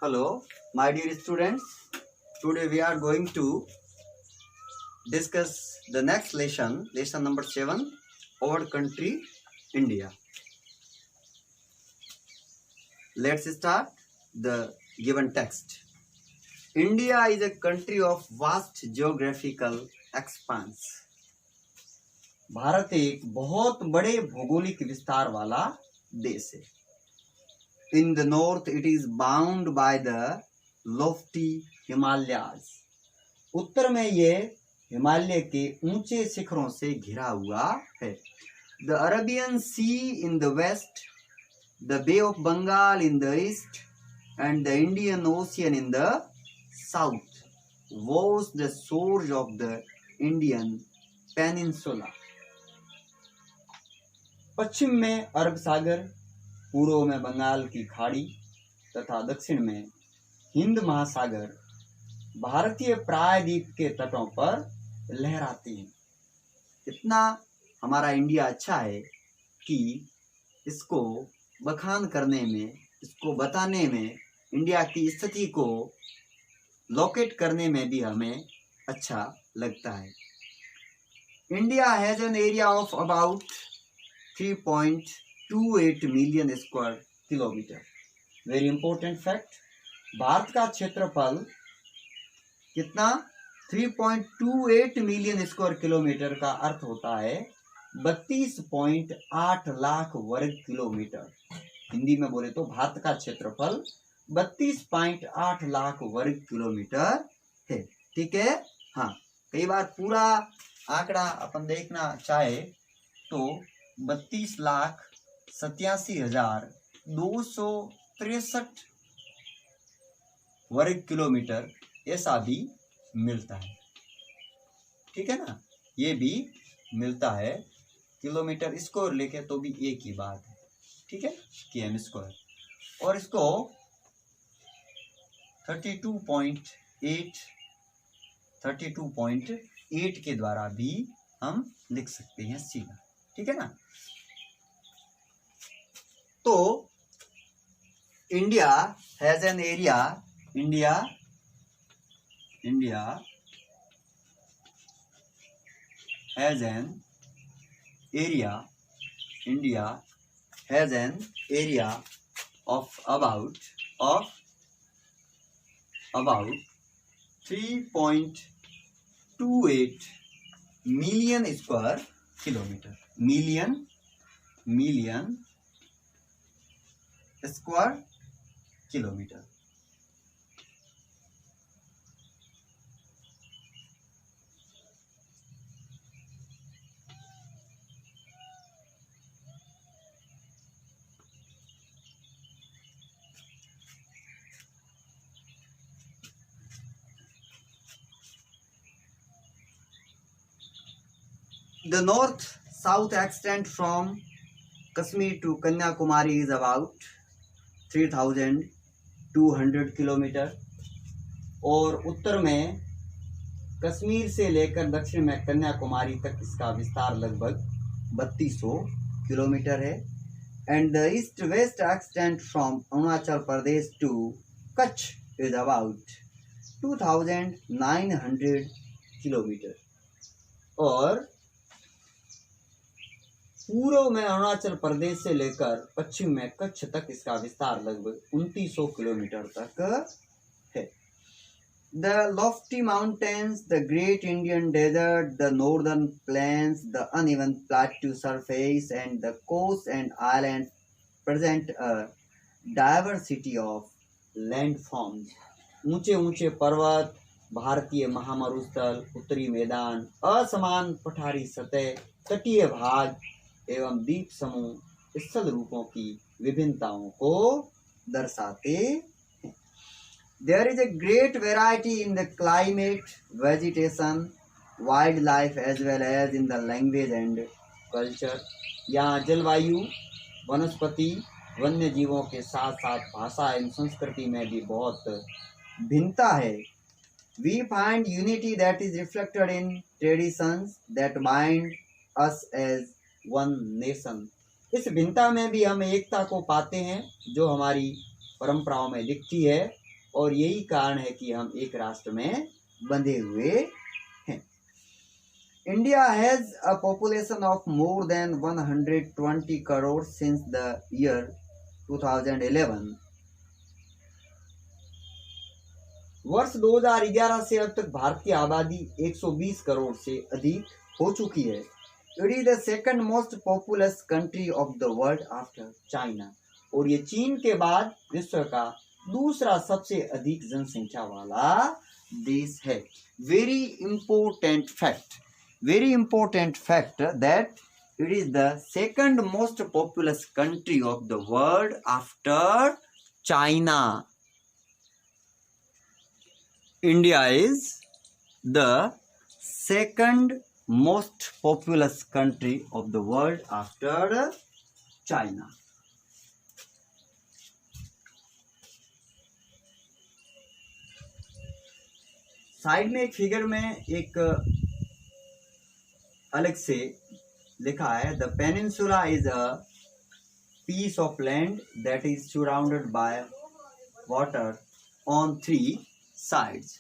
Hello, my dear students. Today we are going to discuss the next lesson, lesson number 7, our country, India. Let's start the given text. India is a country of vast geographical expanse. Bharat एक बहुत बड़े भौगोलिक विस्तार वाला देश है. In the north, it is bound by the lofty Himalayas. उत्तर में ये हिमालय के ऊंचे शिखरों से घिरा हुआ है. The Arabian Sea in the west, the Bay of Bengal in the east, and the Indian Ocean in the south was the source of the Indian Peninsula. पश्चिम में अरब सागर, पूर्व में बंगाल की खाड़ी तथा दक्षिण में हिंद महासागर भारतीय प्रायद्वीप के तटों पर लहराते हैं. इतना हमारा इंडिया अच्छा है कि इसको बखान करने में, इसको बताने में, इंडिया की स्थिति को लोकेट करने में भी हमें अच्छा लगता है. India has an area of about 3.28 million square kilometer. Very important fact. Bharat का क्षेत्रफल कितना? 3.28 मिलियन स्क्वायर किलोमीटर का अर्थ होता है 32.8 लाख वर्ग किलोमीटर. हिंदी में बोले तो भारत का क्षेत्रफल 32.8 लाख वर्ग किलोमीटर है. ठीक है. हाँ, कई बार पूरा आंकड़ा अपन देखना चाहे तो 32,87,263 वर्ग किलोमीटर ऐसा भी मिलता है. ठीक है ना, ये भी मिलता है. किलोमीटर स्क्वायर लिखे तो भी एक ही बात है. ठीक है, km स्क्वायर. और इसको 32.8 के द्वारा भी हम लिख सकते हैं सीधा. ठीक है ना. तो India has an area, India has an area of about 3.28 million square kilometre. Million square kilometre. The north-south extent from Kashmir to Kanyakumari is about 3,200 kilometre. और उत्तर में कश्मीर से लेकर दक्षिण में कन्याकुमारी तक इसका विस्तार लगभग 3200 किलोमीटर है. And the east west extent from Arunachal Pradesh to Kutch is about 2,900 kilometre. और पूर्व में अरुणाचल प्रदेश से लेकर पश्चिम में कच्छ तक इसका विस्तार लगभग 2900 किलोमीटर तक है. The lofty mountains, the great Indian desert, the northern plains, the uneven plateau surface and the coast and island present a diversity of landforms. ऊंचे ऊंचे पर्वत, भारतीय महामरुस्थल, उत्तरी मैदान, असमान पठारी सतह, तटीय भाग एवं द्वीप समूह स्थल रूपों की विभिन्नताओं को दर्शाते हैं. There is a great variety in the climate, vegetation, wildlife as well as in the language and culture. यहाँ जलवायु, वनस्पति, वन्य जीवों के साथ साथ भाषा एवं संस्कृति में भी बहुत भिन्नता है. We find unity that is reflected in traditions that bind us as one nation. इस भिन्नता में भी हम एकता को पाते हैं जो हमारी परंपराओं में दिखती है. और यही कारण है कि हम एक राष्ट्र में बंधे हुए हैं। India has a population of more than 120 crore since the year 2011। वर्ष 2011 से अब तक भारत की आबादी 120 करोड़ से अधिक हो चुकी है। It is the second most populous country of the world after China, और ये चीन के बाद विश्व का दूसरा सबसे अधिक जनसंख्या वाला देश है। Very important fact that it is the second most populous country of the world after China. India is the second most populous country of the world after China. Side में एक फिगर में एक अलग से लिखा है, the peninsula is a piece of land that is surrounded by water on three sides.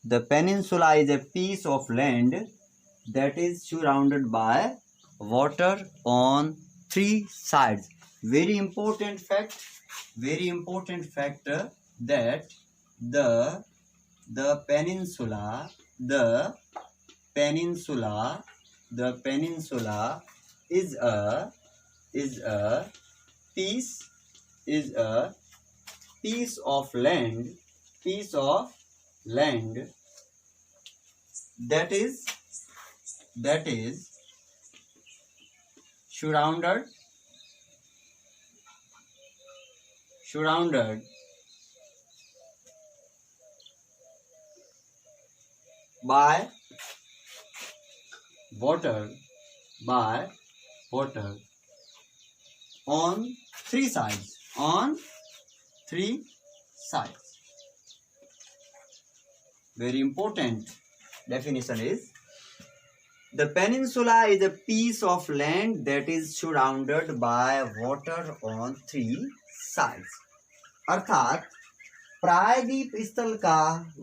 The peninsula is a piece of land that is surrounded by water on three sides. Very important fact that the peninsula is a piece of land that is surrounded by water on three sides. Very important definition is, the peninsula is a piece of land that is surrounded by water on three sides. अर्थात प्रायद्वीप स्थल का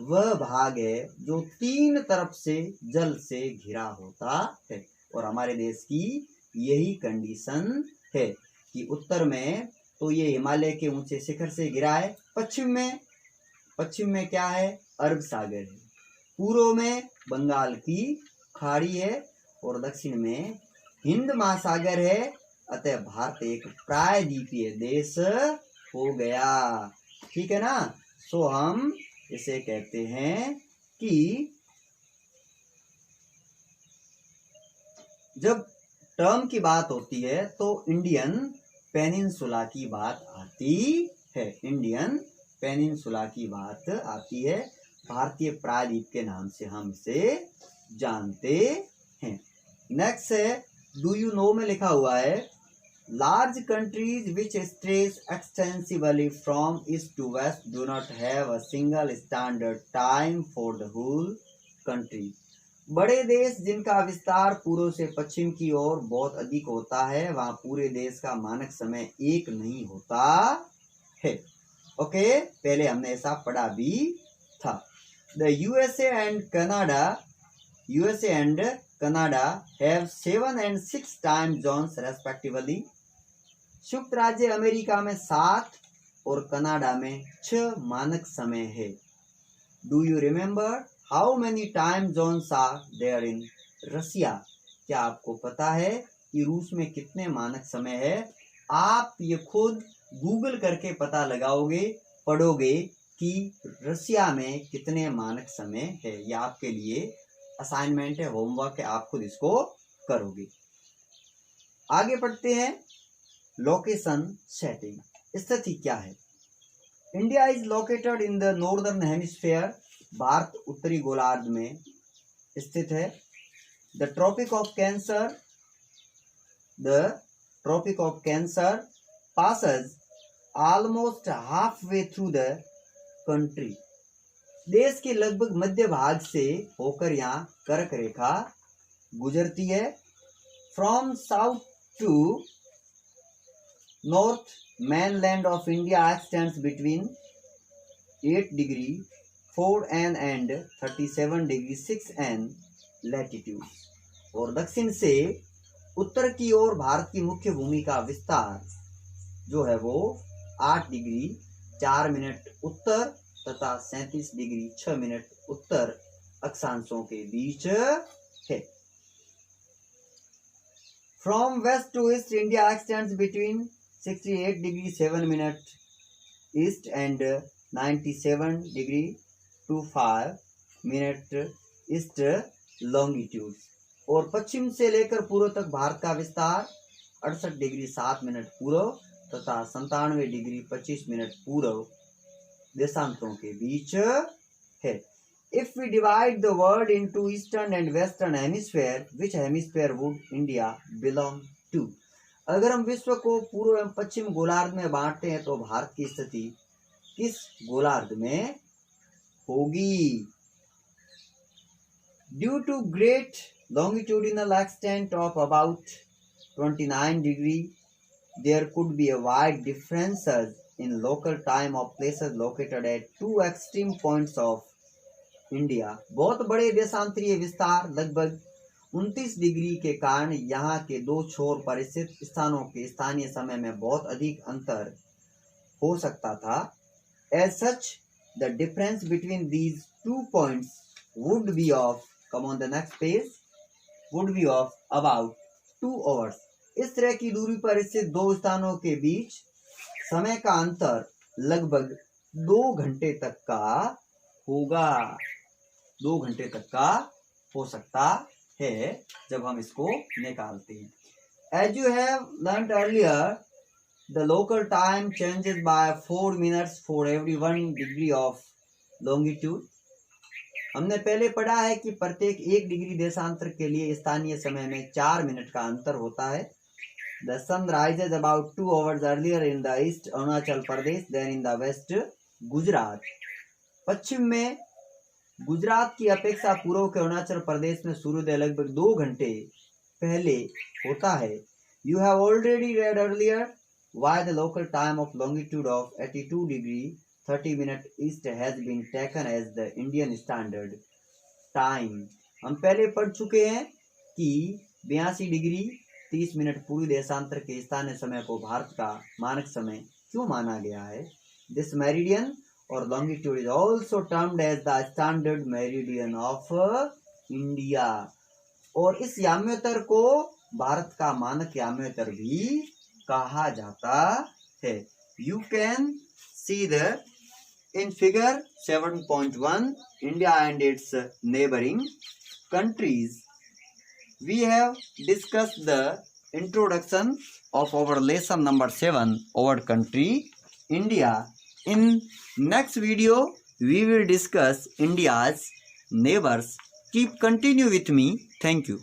वह भाग है जो तीन तरफ से जल से घिरा होता है, और हमारे देश की यही कंडीशन है कि उत्तर में तो ये हिमालय के ऊंचे शिखर से घिरा है, पश्चिम में क्या है, अरब सागर है, पूर्व में बंगाल की खाड़ी है, और दक्षिण में हिंद महासागर है। अतः भारत एक प्रायद्वीपीय देश हो गया। ठीक है ना। सो हम इसे कहते हैं कि जब टर्म की बात होती है तो इंडियन पेनिनसुला की बात आती है, भारतीय प्रायद्वीप के नाम से हम इसे जानते हैं। नेक्स्ट है डू यू नो में लिखा हुआ है, large countries which stretch extensively from east to west do not have a single standard time for the whole country. बड़े देश जिनका विस्तार पूर्व से पश्चिम की ओर बहुत अधिक होता है, वहां पूरे देश का मानक समय एक नहीं होता है। ओके, पहले हमने ऐसा पढ़ा भी था। The USA and Canada have 7 and 6 time zones respectively. संयुक्त राज्य अमेरिका में 7 और कनाडा में 6 मानक समय है। Do you remember how many time zones are there in Russia. क्या आपको पता है कि रूस में कितने मानक समय है? आप ये खुद गूगल करके पता लगाओगे, पढ़ोगे कि रसिया में कितने मानक समय है। यह आपके लिए असाइनमेंट है, होमवर्क है, आप खुद इसको करोगे। आगे पढ़ते हैं। लोकेशन सेटिंग, स्थिति क्या है? India is located in the northern hemisphere. Bharat उत्तरी गोलार्ध में स्थित है। The tropic of cancer passes almost half way through the country. देश के लगभग मध्य भाग से होकर यहाँ कर्क रेखा गुजरती है। From south to North mainland of India extends between 8 degree 4 n and 37 degree 6 n latitude. और दक्षिण से उत्तर की ओर भारत की मुख्य भूमि का विस्तार जो है वो 8 डिग्री 4 मिनट उत्तर तथा 37 डिग्री 6 मिनट उत्तर अक्षांशों के बीच है. From west to east, India extends between 68 degree 7 minute east and 97 degree 25 minute east longitude. और पश्चिम से लेकर पूर्व तक भारत का विस्तार 68 डिग्री 7 मिनट पूर्व तथा 97 डिग्री 25 मिनट पूर्व देशांतरों के बीच है. If we divide the world into eastern and western hemisphere, which hemisphere would India belong to? अगर हम विश्व को पूर्व एवं पश्चिम गोलार्ध में बांटते हैं तो भारत की स्थिति किस गोलार्ध में होगी? Due to great longitudinal extent of about 29 degree, there could be a wide differences in local time of places located at two extreme points of India. बहुत बड़े देशांतरीय विस्तार लगभग 29 डिग्री के कारण यहाँ के दो छोर पर स्थित स्थानों के स्थानीय समय में बहुत अधिक अंतर हो सकता था. As such, the difference between these 2 points would be of, come on the next page, would be of about 2 hours. इस तरह की दूरी पर स्थित दो स्थानों के बीच समय का अंतर लगभग 2 घंटे तक का होगा. 2 घंटे तक का हो सकता है जब हम इसको निकालते हैं. As you have learnt earlier, the local time changes by 4 minutes for every 1 degree of longitude. हमने पहले पढ़ा है कि प्रत्येक 1 डिग्री देशांतर के लिए स्थानीय समय में 4 मिनट का अंतर होता है. The sun rises about 2 hours earlier in the east Arunachal Pradesh than in the west Gujarat. पश्चिम में गुजरात की अपेक्षा पूर्व के अरुणाचल प्रदेश में सूर्योदय लगभग 2 घंटे पहले होता है. You have already read earlier why the local time of longitude of 82 degree 30 minute east has been taken as the Indian standard time. हम पहले पढ़ चुके हैं कि 82 डिग्री 30 मिनट पूर्वी देशांतर के स्थानीय समय को भारत का मानक समय क्यों माना गया है. This meridian और longitude is also termed as the standard meridian of India. और इस याम्योत्तर को भारत का मानक याम्योत्तर भी कहा जाता है. You can see the in figure 7.1 India and its neighboring countries. We have discussed the introduction of our lesson number 7, our country India. In next video, we will discuss India's neighbors. Keep continue with me. Thank you.